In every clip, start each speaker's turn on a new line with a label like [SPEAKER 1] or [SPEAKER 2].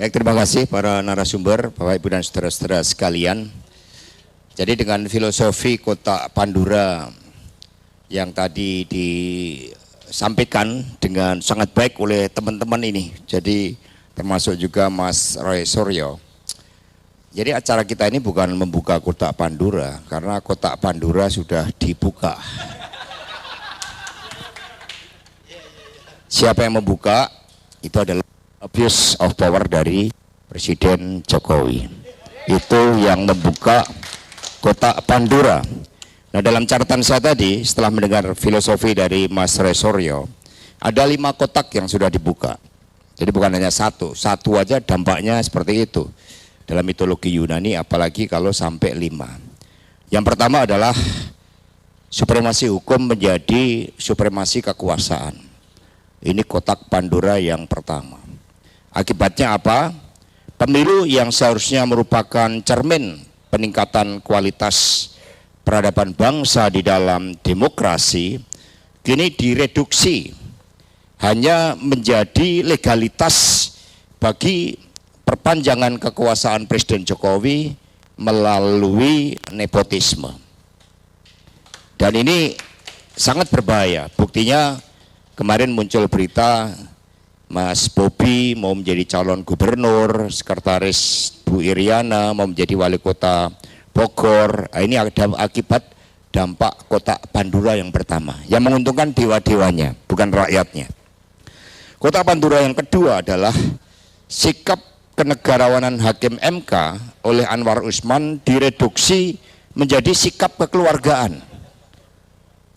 [SPEAKER 1] Baik, terima kasih para narasumber, Bapak Ibu dan saudara-saudara sekalian. Jadi dengan filosofi kotak Pandura yang tadi disampaikan dengan sangat baik oleh teman-teman ini, jadi termasuk juga Mas Roy Suryo. Jadi acara kita ini bukan membuka kotak Pandura, karena kotak Pandura sudah dibuka. Siapa yang membuka itu adalah abuse of power dari Presiden Jokowi. Itu yang membuka kotak Pandura. Nah, dalam catatan saya tadi setelah mendengar filosofi dari Mas Resoryo, ada 5 kotak yang sudah dibuka. Jadi bukan hanya satu aja dampaknya seperti itu. Dalam mitologi Yunani apalagi kalau sampai 5. Yang pertama adalah supremasi hukum menjadi supremasi kekuasaan. Ini kotak Pandura yang pertama. Akibatnya apa? Pemilu yang seharusnya merupakan cermin peningkatan kualitas peradaban bangsa di dalam demokrasi, kini direduksi hanya menjadi legalitas bagi perpanjangan kekuasaan Presiden Jokowi melalui nepotisme. Dan ini sangat berbahaya. Buktinya kemarin muncul berita Mas Bobi mau menjadi calon gubernur, sekretaris Bu Iriana mau menjadi wali kota Bogor. Ini ada akibat dampak kotak Pandura yang pertama, yang menguntungkan dewa-dewanya, bukan rakyatnya. Kotak Pandura yang kedua adalah sikap kenegarawanan Hakim MK oleh Anwar Usman direduksi menjadi sikap kekeluargaan.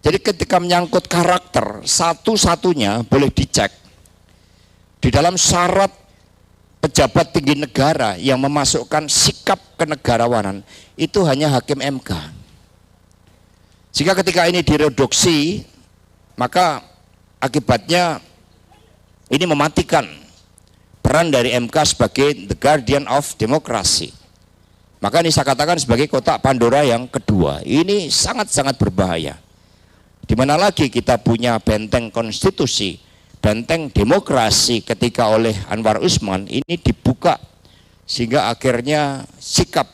[SPEAKER 1] Jadi ketika menyangkut karakter, satu-satunya boleh dicek di dalam syarat pejabat tinggi negara yang memasukkan sikap kenegarawanan itu hanya Hakim MK. Jika ketika ini direduksi, maka akibatnya ini mematikan peran dari MK sebagai the guardian of democracy. Maka ini saya katakan sebagai kotak Pandora yang kedua. Ini sangat-sangat berbahaya. Di mana lagi kita punya benteng konstitusi, benteng demokrasi ketika oleh Anwar Usman ini dibuka sehingga akhirnya sikap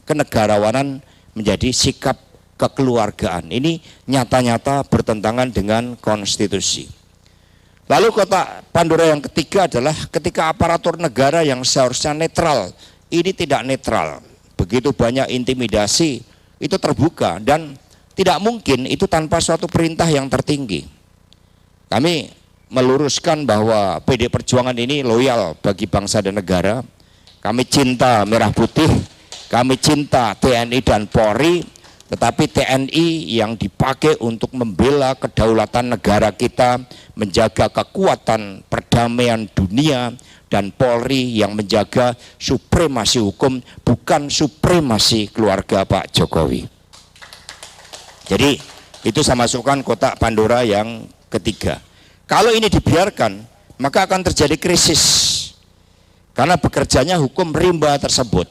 [SPEAKER 1] kenegarawanan menjadi sikap kekeluargaan. Ini nyata-nyata bertentangan dengan konstitusi. Lalu kotak Pandora yang ketiga adalah ketika aparatur negara yang seharusnya netral ini tidak netral. Begitu banyak intimidasi itu terbuka dan tidak mungkin itu tanpa suatu perintah yang tertinggi. Kami meluruskan bahwa PD Perjuangan ini loyal bagi bangsa dan negara. Kami cinta merah putih, kami cinta TNI dan Polri, tetapi TNI yang dipakai untuk membela kedaulatan negara kita, menjaga kekuatan perdamaian dunia, dan Polri yang menjaga supremasi hukum, bukan supremasi keluarga Pak Jokowi. Jadi itu saya masukkan kotak Pandora yang ketiga. Kalau ini dibiarkan, maka akan terjadi krisis. Karena bekerjanya hukum rimba tersebut.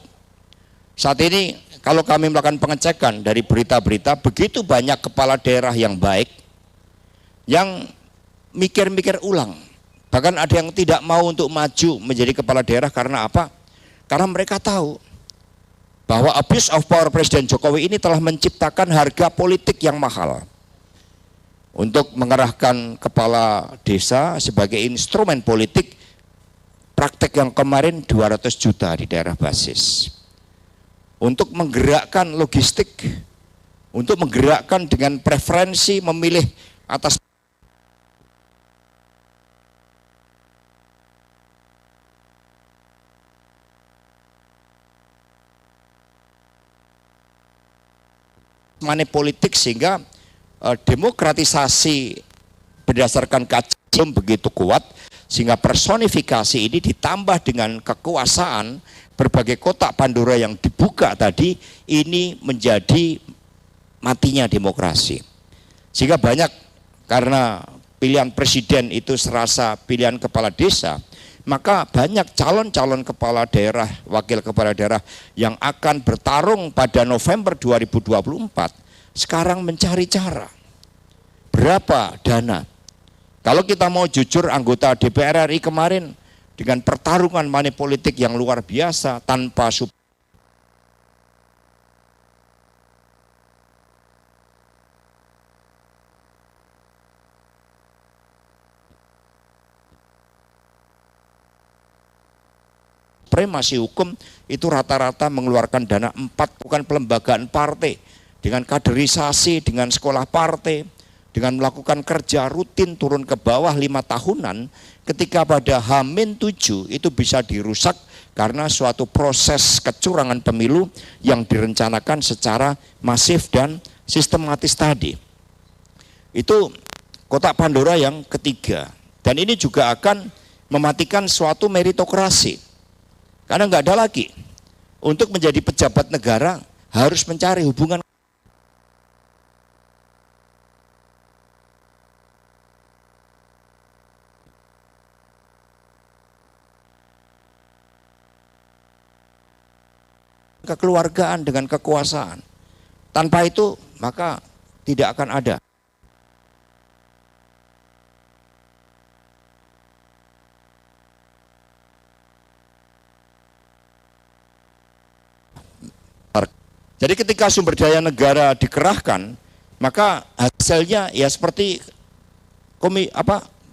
[SPEAKER 1] Saat ini kalau kami melakukan pengecekan dari berita-berita, begitu banyak kepala daerah yang baik, yang mikir-mikir ulang. Bahkan ada yang tidak mau untuk maju menjadi kepala daerah karena apa? Karena mereka tahu bahwa abuse of power Presiden Jokowi ini telah menciptakan harga politik yang mahal. Untuk mengerahkan kepala desa sebagai instrumen politik, praktek yang kemarin 200 juta di daerah basis. Untuk menggerakkan logistik, untuk menggerakkan dengan preferensi memilih atas money politik sehingga demokratisasi berdasarkan kajian begitu kuat sehingga personifikasi ini ditambah dengan kekuasaan berbagai kotak Pandora yang dibuka tadi, ini menjadi matinya demokrasi. Sehingga banyak karena pilihan presiden itu serasa pilihan kepala desa, maka banyak calon-calon kepala daerah, wakil kepala daerah yang akan bertarung pada November 2024 sekarang mencari cara berapa dana. Kalau kita mau jujur, anggota DPR RI kemarin dengan pertarungan money politik yang luar biasa tanpa supremasi hukum, itu rata-rata mengeluarkan dana 4, bukan pelembagaan partai, dengan kaderisasi, dengan sekolah partai, dengan melakukan kerja rutin turun ke bawah 5 tahunan, ketika pada H-7 itu bisa dirusak karena suatu proses kecurangan pemilu yang direncanakan secara masif dan sistematis tadi. Itu kotak Pandora yang ketiga, dan ini juga akan mematikan suatu meritokrasi. Karena nggak ada lagi, untuk menjadi pejabat negara harus mencari hubungan kekeluargaan dengan kekuasaan. Tanpa itu maka tidak akan ada. Jadi ketika sumber daya negara dikerahkan, maka hasilnya ya seperti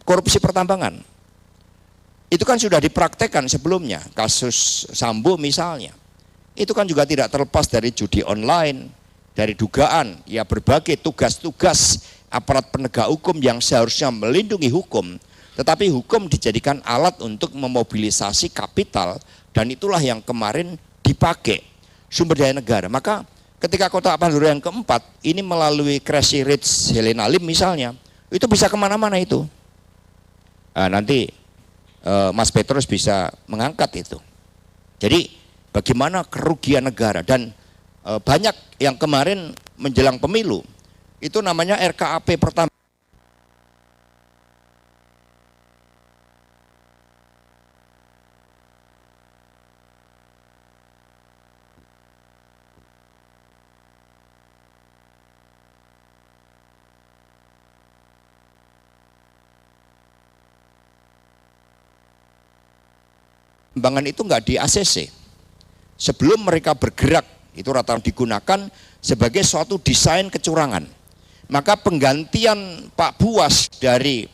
[SPEAKER 1] korupsi pertambangan. Itu kan sudah dipraktekkan sebelumnya, kasus Sambo misalnya. Itu kan juga tidak terlepas dari judi online, dari dugaan ya berbagai tugas-tugas aparat penegak hukum yang seharusnya melindungi hukum, tetapi hukum dijadikan alat untuk memobilisasi kapital, dan itulah yang kemarin dipakai sumber daya negara. Maka ketika kotak Pandora yang keempat ini melalui Crazy Rich Helena Lim misalnya, itu bisa kemana-mana itu. Nah, nanti Mas Petrus bisa mengangkat itu. Jadi bagaimana kerugian negara, dan banyak yang kemarin menjelang pemilu itu namanya RKAP pertama. Pengembangan itu nggak di ACC. Sebelum mereka bergerak, itu rata-rata digunakan sebagai suatu desain kecurangan. Maka penggantian Pak Buas dari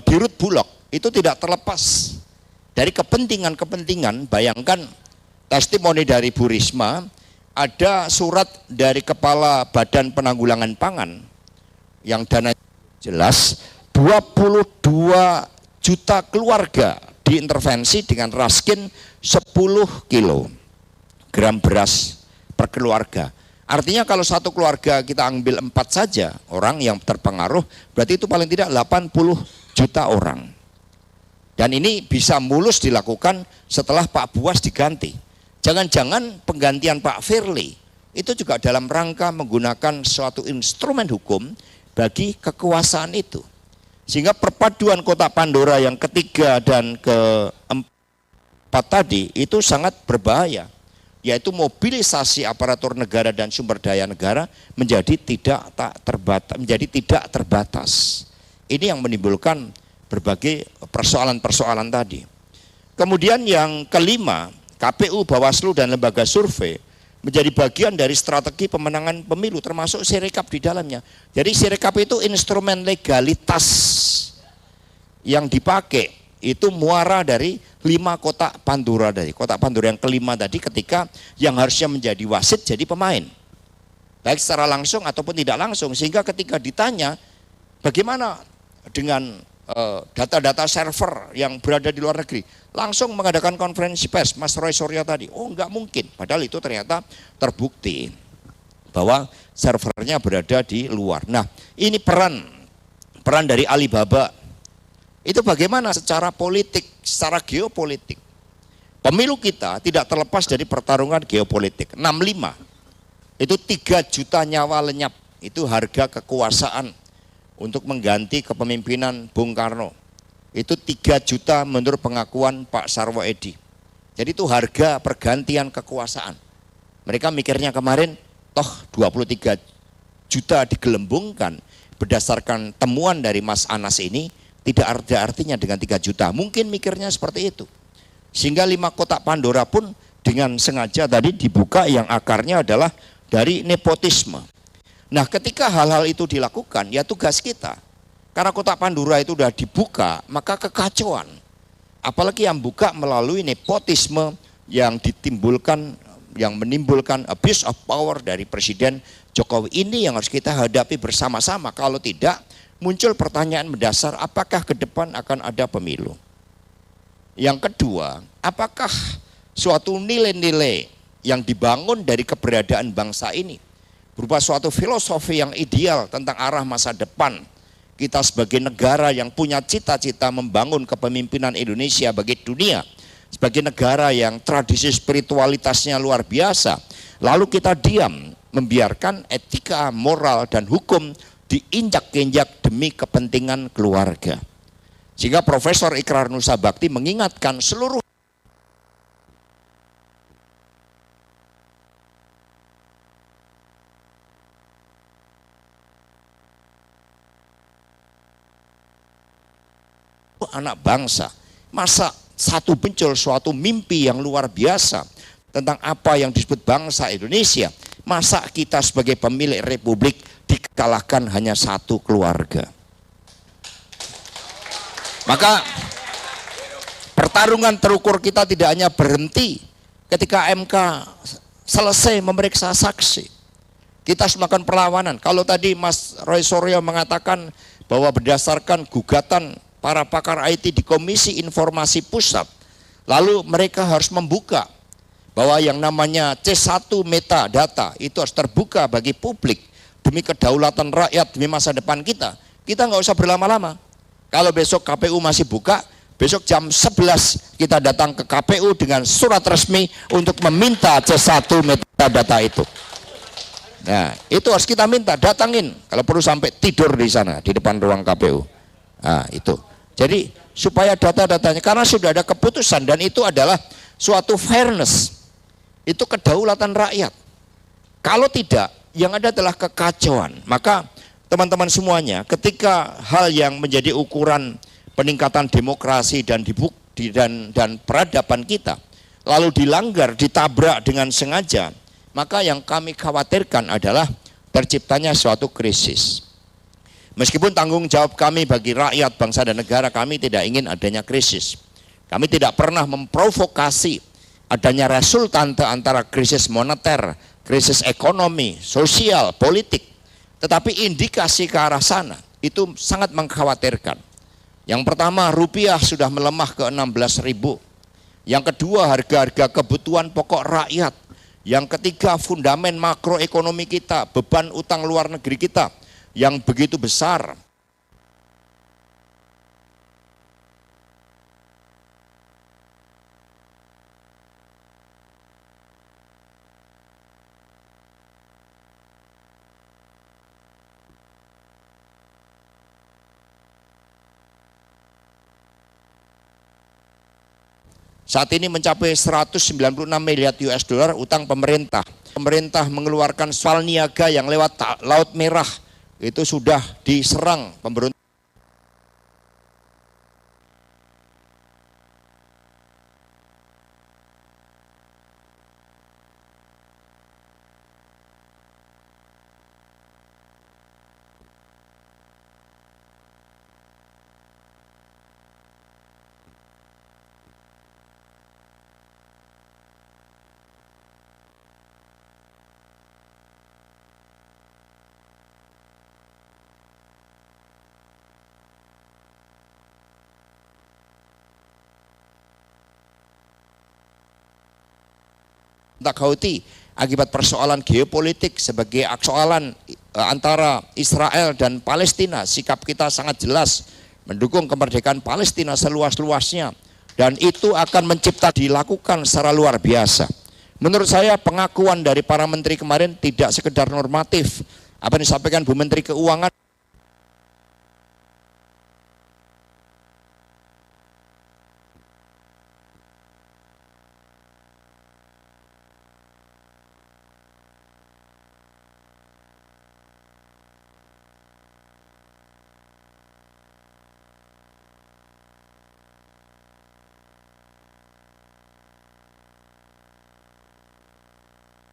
[SPEAKER 1] Dirut Bulog itu tidak terlepas dari kepentingan-kepentingan. Bayangkan testimoni dari Bu Risma, ada surat dari Kepala Badan Penanggulangan Pangan yang dana jelas 22 juta keluarga diintervensi dengan raskin 10 kilogram beras per keluarga. Artinya kalau satu keluarga kita ambil 4 saja orang yang terpengaruh, berarti itu paling tidak 80 juta orang. Dan ini bisa mulus dilakukan setelah Pak Buas diganti. Jangan-jangan penggantian Pak Firly itu juga dalam rangka menggunakan suatu instrumen hukum bagi kekuasaan itu. Sehingga perpaduan kotak Pandora yang ketiga dan keempat tadi itu sangat berbahaya, yaitu mobilisasi aparatur negara dan sumber daya negara menjadi tidak terbatas. Ini yang menimbulkan berbagai persoalan-persoalan tadi. Kemudian yang kelima, KPU, Bawaslu, dan lembaga survei menjadi bagian dari strategi pemenangan pemilu, termasuk Sirekap di dalamnya. Jadi Sirekap itu instrumen legalitas yang dipakai, itu muara dari 5 kotak Pandora dari kotak Pandora yang kelima tadi, ketika yang harusnya menjadi wasit jadi pemain, baik secara langsung ataupun tidak langsung. Sehingga ketika ditanya bagaimana dengan data-data server yang berada di luar negeri, langsung mengadakan konferensi pers Mas Roy Suryo tadi. Oh, enggak mungkin, padahal itu ternyata terbukti bahwa servernya berada di luar. Nah, ini peran dari Alibaba itu bagaimana secara politik, secara geopolitik. Pemilu kita tidak terlepas dari pertarungan geopolitik. 65 itu 3 juta nyawa lenyap, itu harga kekuasaan untuk mengganti kepemimpinan Bung Karno. Itu 3 juta menurut pengakuan Pak Sarwo Edi. Jadi itu harga pergantian kekuasaan. Mereka mikirnya kemarin, toh 23 juta digelembungkan berdasarkan temuan dari Mas Anas ini, Tidak ada artinya dengan 3 juta. Mungkin mikirnya seperti itu. Sehingga 5 kotak Pandora pun dengan sengaja tadi dibuka yang akarnya adalah dari nepotisme. Nah, ketika hal-hal itu dilakukan, ya tugas kita. Karena kotak Pandora itu sudah dibuka, maka kekacauan. Apalagi yang buka melalui nepotisme yang ditimbulkan, yang menimbulkan abuse of power dari Presiden Jokowi. Ini yang harus kita hadapi bersama-sama. Kalau tidak, muncul pertanyaan mendasar, apakah ke depan akan ada pemilu? Yang kedua, apakah suatu nilai-nilai yang dibangun dari keberadaan bangsa ini berupa suatu filosofi yang ideal tentang arah masa depan kita sebagai negara yang punya cita-cita membangun kepemimpinan Indonesia bagi dunia, sebagai negara yang tradisi spiritualitasnya luar biasa, lalu kita diam membiarkan etika, moral, dan hukum diinjak-injak demi kepentingan keluarga. Sehingga Profesor Ikrar Nusa Bakti mengingatkan seluruh anak bangsa. Masa satu muncul suatu mimpi yang luar biasa tentang apa yang disebut bangsa Indonesia, masa kita sebagai pemilik republik dikalahkan hanya satu keluarga? Maka pertarungan terukur kita tidak hanya berhenti ketika MK selesai memeriksa saksi. Kita harus melakukan perlawanan. Kalau tadi Mas Roy Suryo mengatakan bahwa berdasarkan gugatan para pakar IT di Komisi Informasi Pusat, lalu mereka harus membuka bahwa yang namanya C1 metadata itu harus terbuka bagi publik demi kedaulatan rakyat, demi masa depan kita. Kita nggak usah berlama-lama. Kalau besok KPU masih buka, besok jam 11 kita datang ke KPU dengan surat resmi untuk meminta C1 metadata itu. Nah, itu harus kita minta, datangin. Kalau perlu sampai tidur di sana, di depan ruang KPU. Nah, itu. Jadi supaya data-datanya, karena sudah ada keputusan dan itu adalah suatu fairness. Itu kedaulatan rakyat. Kalau tidak, yang ada adalah kekacauan. Maka teman-teman semuanya, ketika hal yang menjadi ukuran peningkatan demokrasi dan peradaban kita lalu dilanggar, ditabrak dengan sengaja, maka yang kami khawatirkan adalah terciptanya suatu krisis. Meskipun tanggung jawab kami bagi rakyat, bangsa dan negara, kami tidak ingin adanya krisis. Kami tidak pernah memprovokasi adanya resultante antara krisis moneter, krisis ekonomi, sosial, politik. Tetapi indikasi ke arah sana itu sangat mengkhawatirkan. Yang pertama, rupiah sudah melemah ke 16.000. Yang kedua, harga-harga kebutuhan pokok rakyat. Yang ketiga, fundamen makroekonomi kita, beban utang luar negeri kita yang begitu besar. Saat ini mencapai 196 miliar US dollar utang pemerintah. Pemerintah mengeluarkan spal niaga yang lewat Laut Merah. Itu sudah diserang pemberontak. Houthi akibat persoalan geopolitik sebagai persoalan antara Israel dan Palestina. Sikap kita sangat jelas mendukung kemerdekaan Palestina seluas-luasnya, dan itu akan dilakukan secara luar biasa. Menurut saya pengakuan dari para menteri kemarin tidak sekedar normatif. Apa yang disampaikan Bu Menteri Keuangan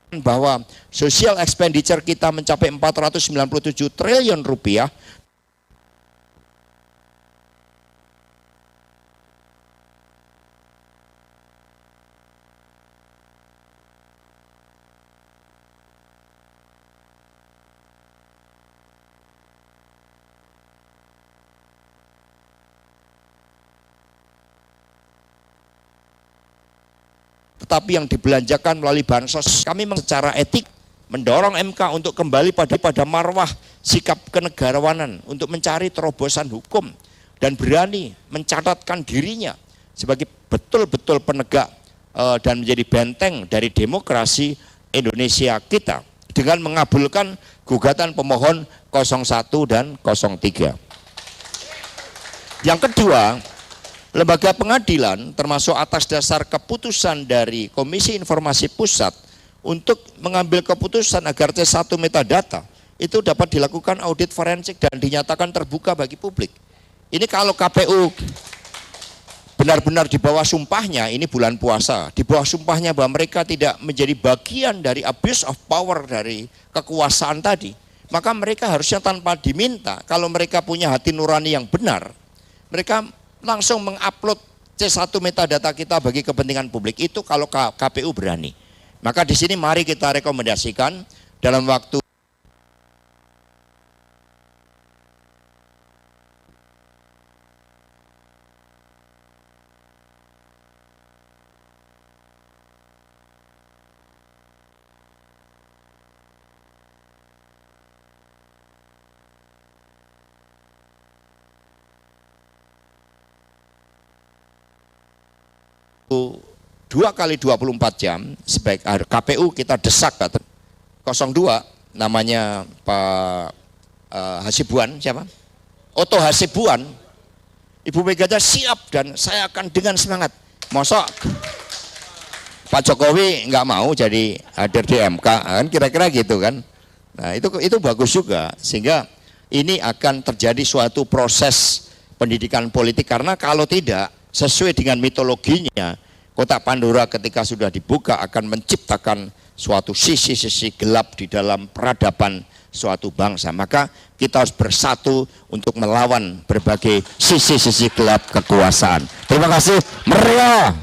[SPEAKER 1] bahwa social expenditure kita mencapai 497 triliun rupiah. Tetapi yang dibelanjakan melalui bansos, kami secara etik mendorong MK untuk kembali pada marwah sikap kenegarawanan, untuk mencari terobosan hukum dan berani mencatatkan dirinya sebagai betul-betul penegak dan menjadi benteng dari demokrasi Indonesia kita dengan mengabulkan gugatan pemohon 01 dan 03. Yang kedua, lembaga pengadilan termasuk atas dasar keputusan dari Komisi Informasi Pusat untuk mengambil keputusan agar C1 metadata itu dapat dilakukan audit forensik dan dinyatakan terbuka bagi publik. Ini kalau KPU benar-benar di bawah sumpahnya, ini bulan puasa, di bawah sumpahnya bahwa mereka tidak menjadi bagian dari abuse of power dari kekuasaan tadi, maka mereka harusnya tanpa diminta, kalau mereka punya hati nurani yang benar, mereka langsung mengupload C1 metadata kita bagi kepentingan publik. Itu kalau KPU berani. Maka di sini mari kita rekomendasikan dalam waktu dua kali 24 jam sebaik KPU kita desak 02 namanya Pak Hasibuan, siapa? Otto Hasibuan. Ibu Megawati siap dan saya akan dengan semangat. Mosok Pak Jokowi nggak mau jadi hadir di MK kan, kira-kira gitu kan. Nah itu bagus juga, sehingga ini akan terjadi suatu proses pendidikan politik, karena kalau tidak sesuai dengan mitologinya, kotak Pandora ketika sudah dibuka akan menciptakan suatu sisi-sisi gelap di dalam peradaban suatu bangsa. Maka kita harus bersatu untuk melawan berbagai sisi-sisi gelap kekuasaan. Terima kasih. Meriah.